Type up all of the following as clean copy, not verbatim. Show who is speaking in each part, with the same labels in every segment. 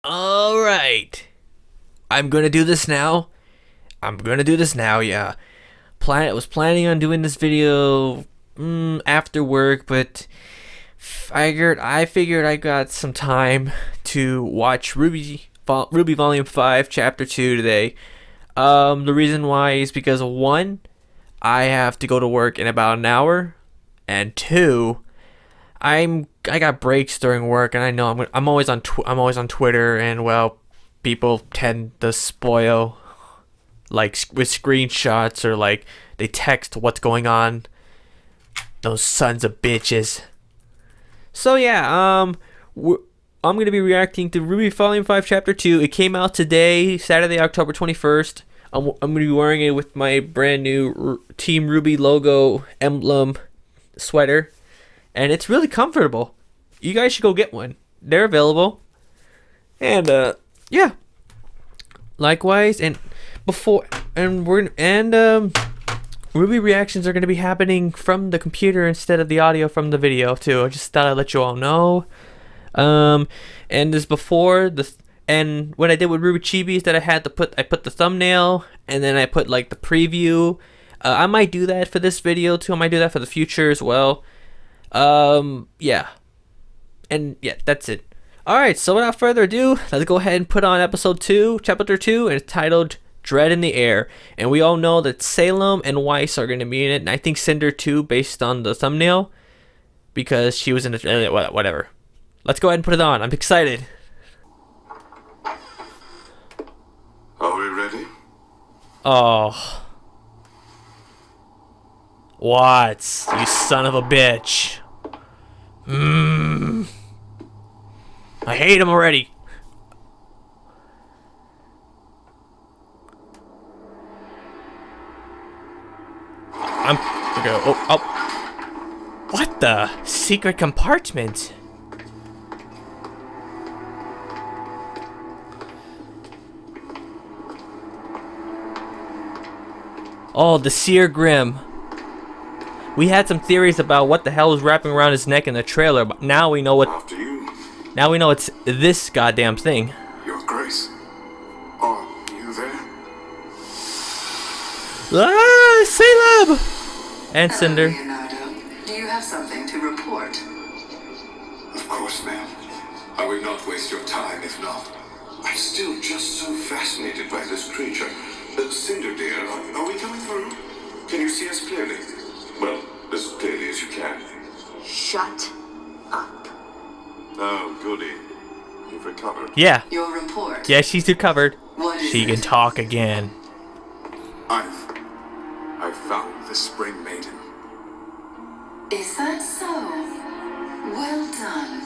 Speaker 1: Alright. I'm gonna do this now. Yeah. Was planning on doing this video after work, but I figured I got some time to watch RWBY Volume 5, Chapter 2 today. The reason why is because, one, I have to go to work in about an hour, and two, I got breaks during work, and I know I'm always on Twitter, and well, people tend to spoil, like with screenshots, or like they text what's going on. Those sons of bitches. So yeah, I'm gonna be reacting to RWBY Volume 5 Chapter 2. It came out today, Saturday, October 21st. I'm gonna be wearing it with my brand new Team RWBY logo emblem sweater, and it's really comfortable. You guys should go get one. They're available. And yeah. Likewise, and RWBY reactions are going to be happening from the computer instead of the audio from the video too. I just thought I'd let you all know. And this before and what I did with RWBY Chibi is that I put the thumbnail, and then I put like the preview. I might do that for this video too. I might do that for the future as well. Yeah. And yeah, that's it. Alright, so without further ado, let's go ahead and put on episode 2, chapter 2, and it's titled Dread in the Air. And we all know that Salem and Weiss are going to be in it, and I think Cinder too, based on the thumbnail, because she was in the whatever. Let's go ahead and put it on. I'm excited.
Speaker 2: Are we ready?
Speaker 1: Oh. What? You son of a bitch. I hate him already. What the? Secret compartment? Oh, the Seer Grimm. We had some theories about what the hell is wrapping around his neck in the trailer, but now we know what.
Speaker 2: After you.
Speaker 1: Now we know it's this goddamn thing.
Speaker 2: Your Grace. Are you there?
Speaker 1: Ah, Salem! And Cinder.
Speaker 3: Leonardo, do you have something to report?
Speaker 2: Of course, ma'am. I would not waste your time if not. I'm still just so fascinated by this creature. Cinder, dear, are we coming through? Can you see us clearly? Well, as clearly as you can.
Speaker 3: Shut up.
Speaker 2: Oh, goody. You've recovered.
Speaker 1: Yeah.
Speaker 3: Your report.
Speaker 1: Yeah, she's recovered.
Speaker 3: What is
Speaker 1: She
Speaker 3: it?
Speaker 1: can talk again.
Speaker 2: I've found the Spring Maiden.
Speaker 3: Is that so? Well done,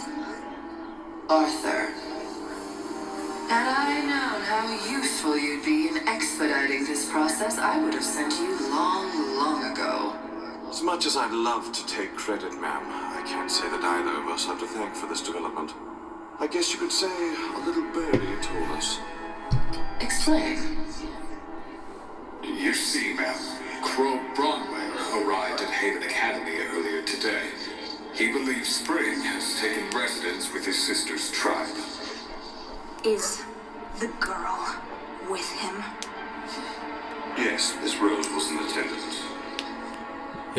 Speaker 3: Arthur. Had I known how useful you'd be in expediting this process, I would have sent you long ago.
Speaker 2: As much as I'd love to take credit, ma'am, I can't say that either of us have to thank for this development. I guess you could say a little birdie told us.
Speaker 3: Explain.
Speaker 2: You see, ma'am, Crow Bronwyn arrived at Haven Academy earlier today. He believes Spring has taken residence with his sister's tribe.
Speaker 4: Is the girl with him?
Speaker 2: Yes, Miss Rose was in attendance.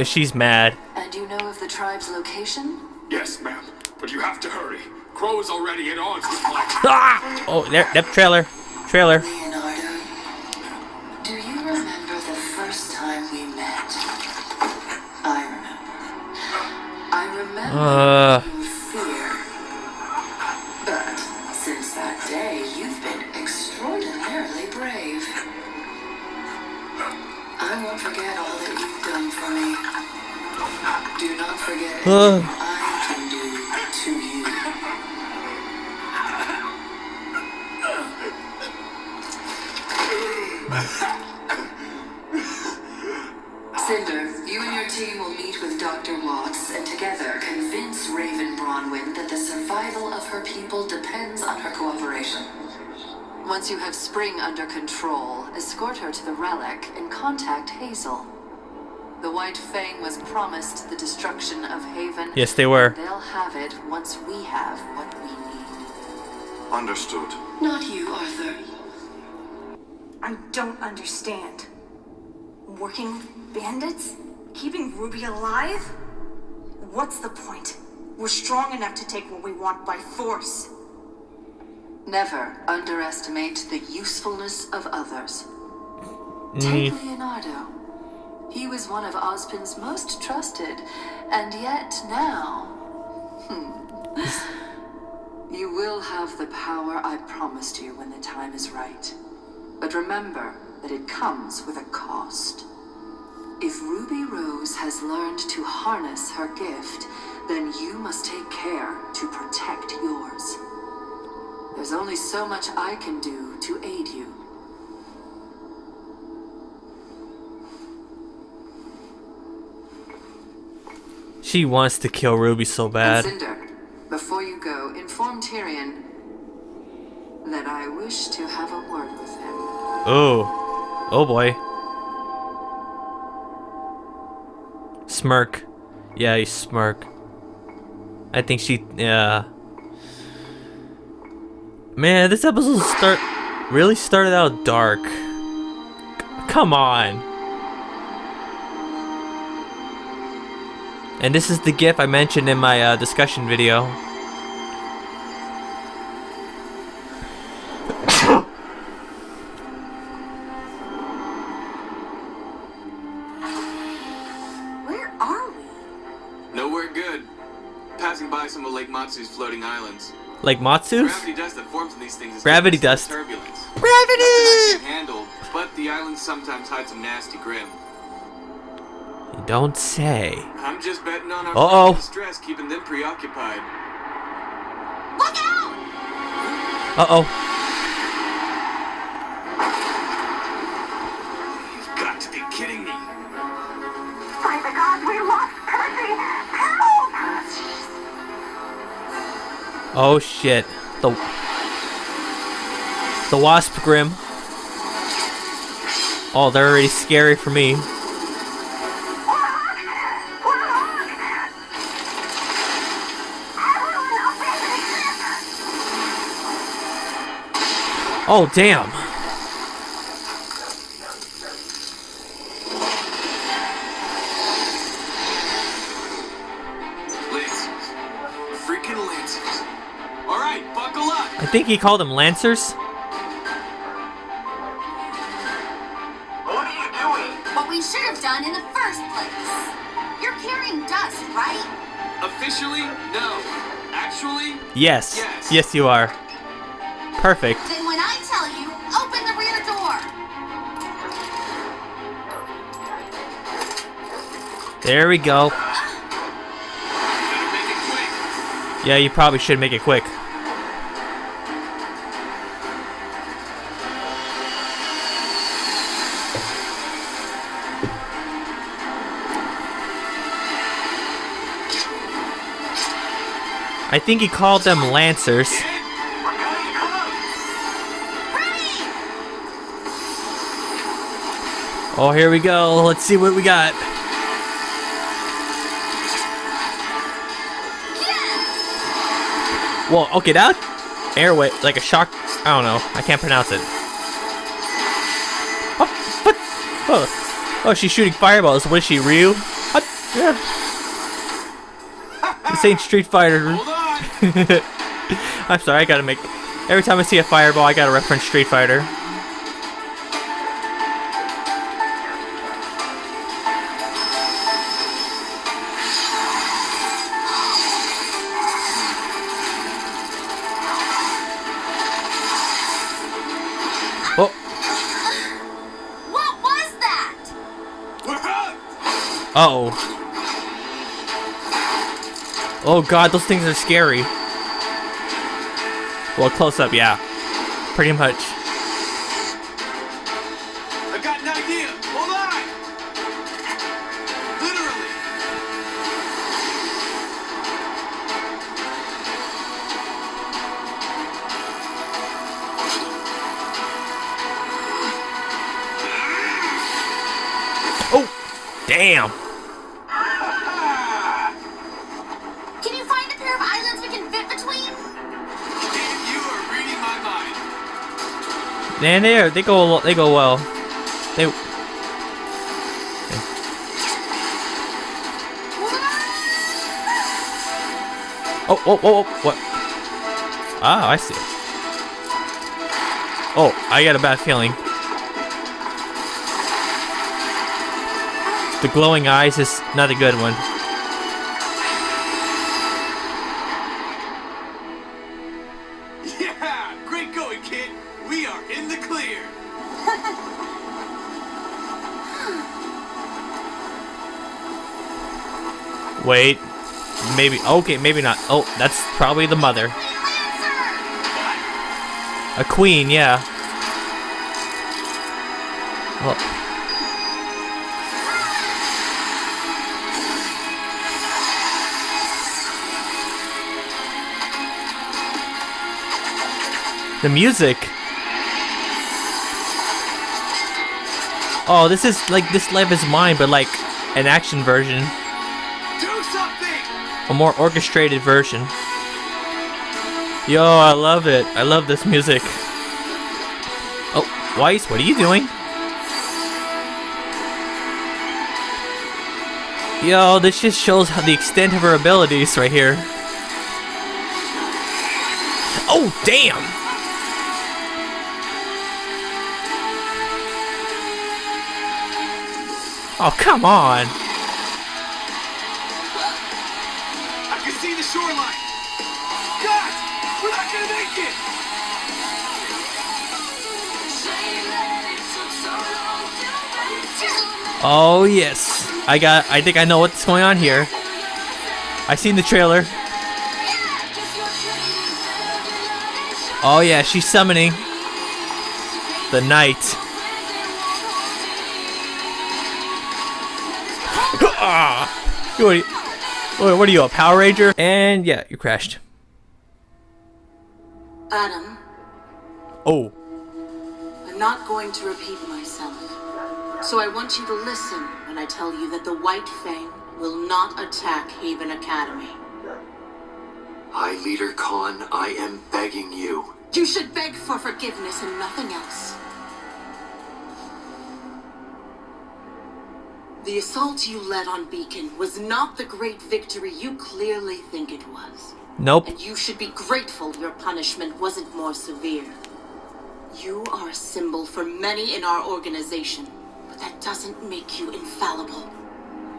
Speaker 1: She's mad.
Speaker 3: And you know of the tribe's location?
Speaker 2: Yes, ma'am, but you have to hurry. Crow is already at odds with my...
Speaker 1: Ah! Oh, there, trailer.
Speaker 3: Leonardo, do you remember the first time we met? I remember your fear. But since that day, you've been extraordinarily brave. I won't forget all that you've done for me. Do not forget anything I can do to you. Cinder, you and your team will meet with Dr. Watts and together convince Raven Bronwyn that the survival of her people depends on her cooperation. Once you have Spring under control, escort her to the relic and contact Hazel. The White Fang was promised the destruction of Haven.
Speaker 1: Yes, they were.
Speaker 3: They'll have it once we have what we need.
Speaker 2: Understood.
Speaker 3: Not you, Arthur.
Speaker 4: I don't understand. Working with bandits? Keeping Ruby alive? What's the point? We're strong enough to take what we want by force.
Speaker 3: Never underestimate the usefulness of others. Take Leonardo. He was one of Ozpin's most trusted, and yet now... You will have the power I promised you when the time is right. But remember that it comes with a cost. If Ruby Rose has learned to harness her gift, then you must take care to protect yours. There's only so much I can do to aid you.
Speaker 1: She wants to kill Ruby so bad.
Speaker 3: And Cinder, before you go, inform Tyrion that I wish to have a word with him.
Speaker 1: Oh. Oh boy. Smirk. Yeah, you smirk. I think she, yeah. Man, this episode really started out dark. Come on. And this is the GIF I mentioned in my discussion video.
Speaker 4: Where are we?
Speaker 2: Nowhere good. Passing by some of Lake Matsu's floating islands.
Speaker 1: Like Matsu's?
Speaker 2: Gravity dust that forms in these things is
Speaker 1: Gravity
Speaker 2: dangerous
Speaker 1: dust.
Speaker 2: to turbulence.
Speaker 1: Gravity!
Speaker 2: Handled, but the islands sometimes hide some nasty Grimm.
Speaker 1: You don't say.
Speaker 2: I'm just betting on our
Speaker 1: Uh-oh.
Speaker 2: stress keeping them preoccupied.
Speaker 4: Look out!
Speaker 1: Uh-oh.
Speaker 2: You've got to be kidding me.
Speaker 4: By the gods, we lost Percy! Help!
Speaker 1: Oh shit. The wasp Grimm. Oh, they're already scary for me. Oh, damn.
Speaker 2: Lancers. Freaking Lancers. Alright, buckle up.
Speaker 1: I think he called them Lancers.
Speaker 2: What are you doing?
Speaker 5: What we should have done in the first place. You're carrying dust, right?
Speaker 2: Officially, no. Actually,
Speaker 1: Yes.
Speaker 2: Yes.
Speaker 1: Yes, you are. Perfect.
Speaker 5: Then when I tell you, open the rear door.
Speaker 1: There we go.
Speaker 2: better make it quick.
Speaker 1: Yeah, you probably should make it quick. I think he called them Lancers.
Speaker 2: We're coming close.
Speaker 5: Ready!
Speaker 1: Oh, here we go. Let's see what we got.
Speaker 5: Yeah!
Speaker 1: Well, okay, that airway, like a shock. I don't know. I can't pronounce it. Oh, what? Oh, she's shooting fireballs. What is she, Ryu? What? Yeah. This ain't Street Fighter.
Speaker 2: Hold on.
Speaker 1: I'm sorry, I gotta make... Every time I see a fireball, I gotta reference Street Fighter. Oh,
Speaker 5: What was that?
Speaker 2: We're up.
Speaker 1: uh-oh. Oh god, those things are scary. Well, close up, yeah. Pretty much.
Speaker 2: I got an idea. Hold on. Literally.
Speaker 1: Oh, damn.
Speaker 5: Can you find a pair of islands we can fit between?
Speaker 2: Damn, you are reading
Speaker 1: And they go well. They. Oh, what? Ah, I see. Oh, I got a bad feeling. The glowing eyes is not a good one.
Speaker 6: Yeah, great going, kid. We are in the clear.
Speaker 1: Wait. Maybe. Okay, maybe not. Oh, that's probably the mother. A queen, yeah. Oh. The music. Oh, this is like This Life Is Mine, but like an action version.
Speaker 6: Do something.
Speaker 1: A more orchestrated version. Yo, I love it. I love this music. Oh, Weiss, what are you doing? Yo, this just shows the extent of her abilities right here. Oh, damn! Oh, come on!
Speaker 6: I can see the shoreline. God, we're not gonna make it.
Speaker 1: Oh, yes. I think I know what's going on here. I seen the trailer. Oh, yeah, she's summoning the knight. What are you, a Power Ranger? And yeah, you crashed.
Speaker 3: Adam,
Speaker 1: Oh.
Speaker 3: I'm not going to repeat myself. So I want you to listen when I tell you that the White Fang will not attack Haven Academy.
Speaker 6: High Leader Khan, I am begging you.
Speaker 3: You should beg for forgiveness and nothing else. The assault you led on Beacon was not the great victory you clearly think it was.
Speaker 1: Nope.
Speaker 3: And you should be grateful your punishment wasn't more severe. You are a symbol for many in our organization, but that doesn't make you infallible.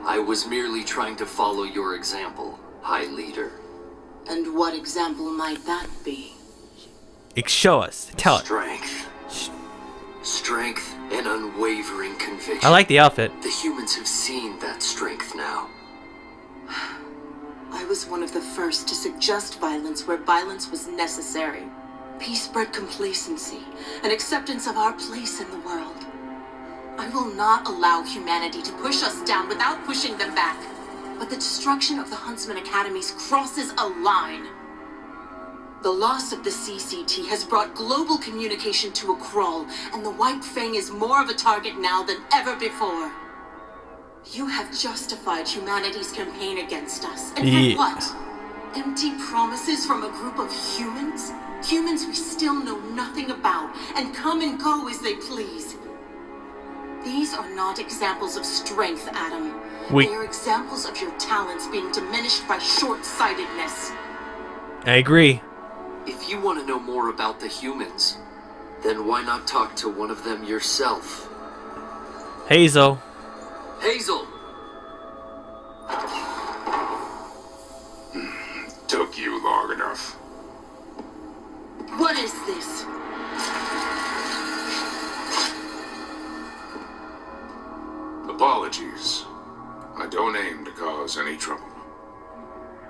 Speaker 7: I was merely trying to follow your example, High Leader.
Speaker 3: And what example might that be?
Speaker 1: Show us. Tell it.
Speaker 7: Strength. Strength and unwavering conviction.
Speaker 1: I like the outfit.
Speaker 7: The humans have seen that strength now.
Speaker 3: I was one of the first to suggest violence where violence was necessary. Peace bred complacency and acceptance of our place in the world. I will not allow humanity to push us down without pushing them back. But the destruction of the Huntsman Academies crosses a line. The loss of the CCT has brought global communication to a crawl, and the White Fang is more of a target now than ever before. You have justified humanity's campaign against us. And for what? Empty promises from a group of humans? Humans we still know nothing about, and come and go as they please. These are not examples of strength, Adam. They are examples of your talents being diminished by short-sightedness.
Speaker 1: I agree.
Speaker 7: If you want to know more about the humans, then why not talk to one of them yourself?
Speaker 1: Hazel.
Speaker 7: Hazel!
Speaker 2: Took you long enough.
Speaker 3: What is this?
Speaker 2: Apologies. I don't aim to cause any trouble.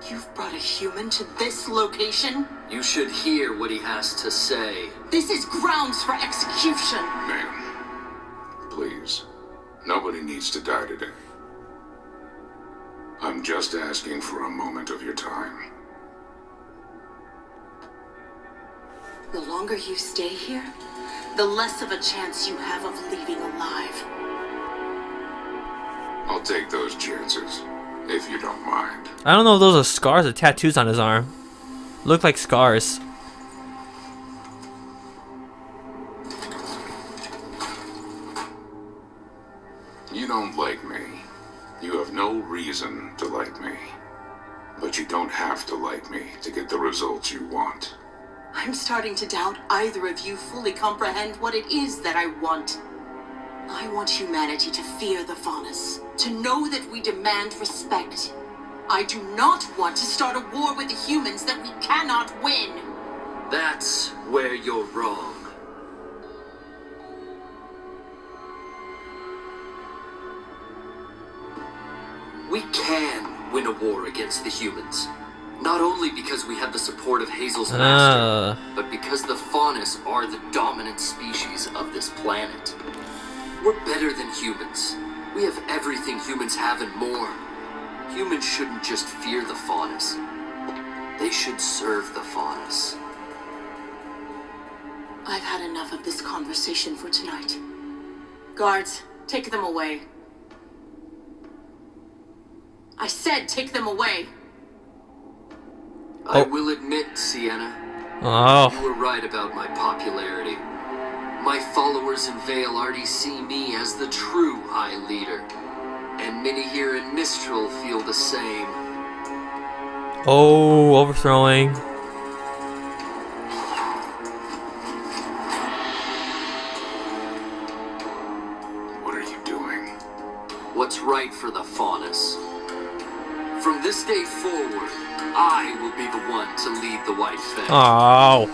Speaker 3: You've brought a human to this location?
Speaker 7: You should hear what he has to say.
Speaker 3: This is grounds for execution.
Speaker 2: Ma'am, please. Nobody needs to die today. I'm just asking for a moment of your time.
Speaker 3: The longer you stay here, the less of a chance you have of leaving alive.
Speaker 2: I'll take those chances, if you don't mind.
Speaker 1: I don't know if those are scars or tattoos on his arm. Look like scars.
Speaker 2: don't like me. You have no reason to like me. But you don't have to like me to get the results you want.
Speaker 8: I'm starting to doubt either of you fully comprehend what it is that I want. I want humanity to fear the Faunus, to know that we demand respect. I do not want to start a war with the humans that we cannot win.
Speaker 7: That's where you're wrong. We can win a war against the humans. Not only because we have the support of Hazel's master, but because the Faunus are the dominant species of this planet. We're better than humans. We have everything humans have and more. Humans shouldn't just fear the Faunus. They should serve the Faunus.
Speaker 8: I've had enough of this conversation for tonight. Guards, take them away. I said take them away.
Speaker 7: I will admit, Sienna, you were right about my popularity. My followers in Vale already see me as the true High Leader, and many here in Mistral feel the same.
Speaker 1: Oh, overthrowing.
Speaker 2: What are you doing?
Speaker 7: What's right for the Faunus. From this day forward, I will be the one to lead the White Fang.
Speaker 1: Oh.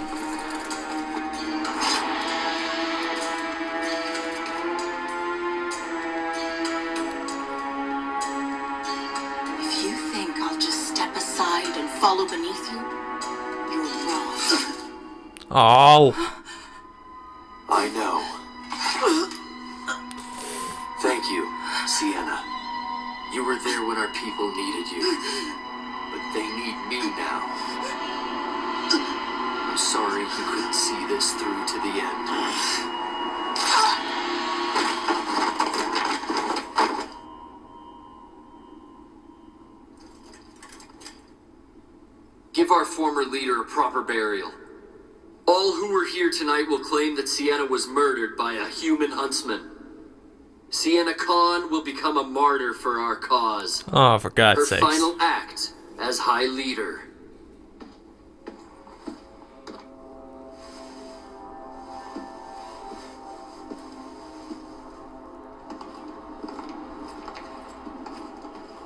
Speaker 8: If you think I'll just step aside and follow beneath you, you're wrong.
Speaker 1: Oh.
Speaker 7: I know. Thank you, Sienna. You were there when our people needed you. But they need me now. I'm sorry you couldn't see this through to the end. Give our former leader a proper burial. All who were here tonight will claim that Sienna was murdered by a human huntsman. Sienna Khan will become a martyr for our cause.
Speaker 1: Oh, for God's sake.
Speaker 7: Her final act as High Leader.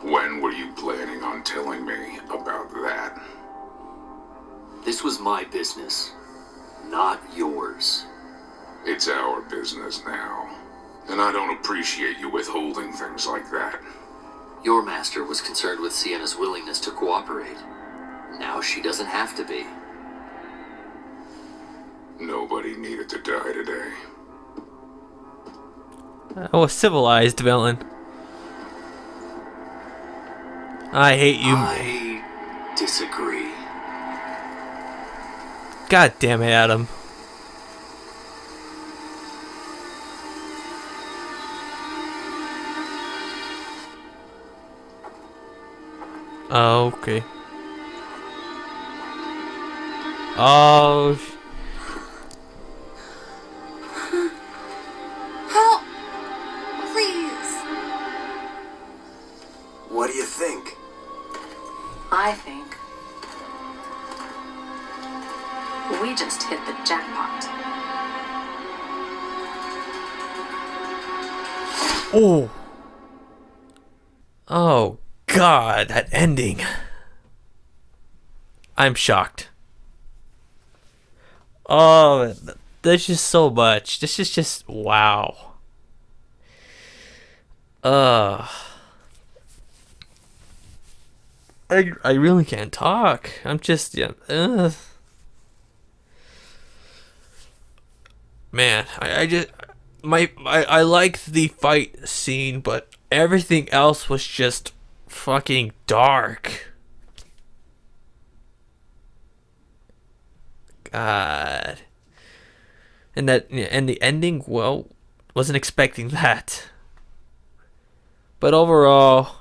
Speaker 2: When were you planning on telling me about that?
Speaker 7: This was my business, not yours.
Speaker 2: It's our business now. And I don't appreciate you withholding things like that.
Speaker 7: Your master was concerned with Sienna's willingness to cooperate. Now she doesn't have to be.
Speaker 2: Nobody needed to die today.
Speaker 1: Oh, a civilized villain. I hate you.
Speaker 7: I disagree.
Speaker 1: God damn it, Adam. Oh, okay. Oh.
Speaker 5: Help! Please!
Speaker 6: What do you think?
Speaker 4: I think we just hit the jackpot.
Speaker 1: Oh. Oh, God, that ending. I'm shocked. Oh, there's just so much. This is just, wow. I really can't talk. I'm just, yeah. Man, I liked the fight scene, but everything else was just fucking dark. God. And the ending, well, wasn't expecting that. But overall,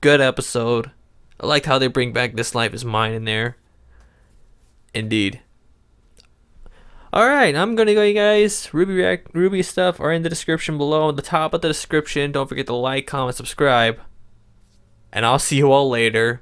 Speaker 1: good episode. I liked how they bring back This Life Is Mine in there. Indeed. Alright, I'm gonna go, you guys. RWBY stuff are in the description below, at the top of the description. Don't forget to like, comment, subscribe. And I'll see you all later.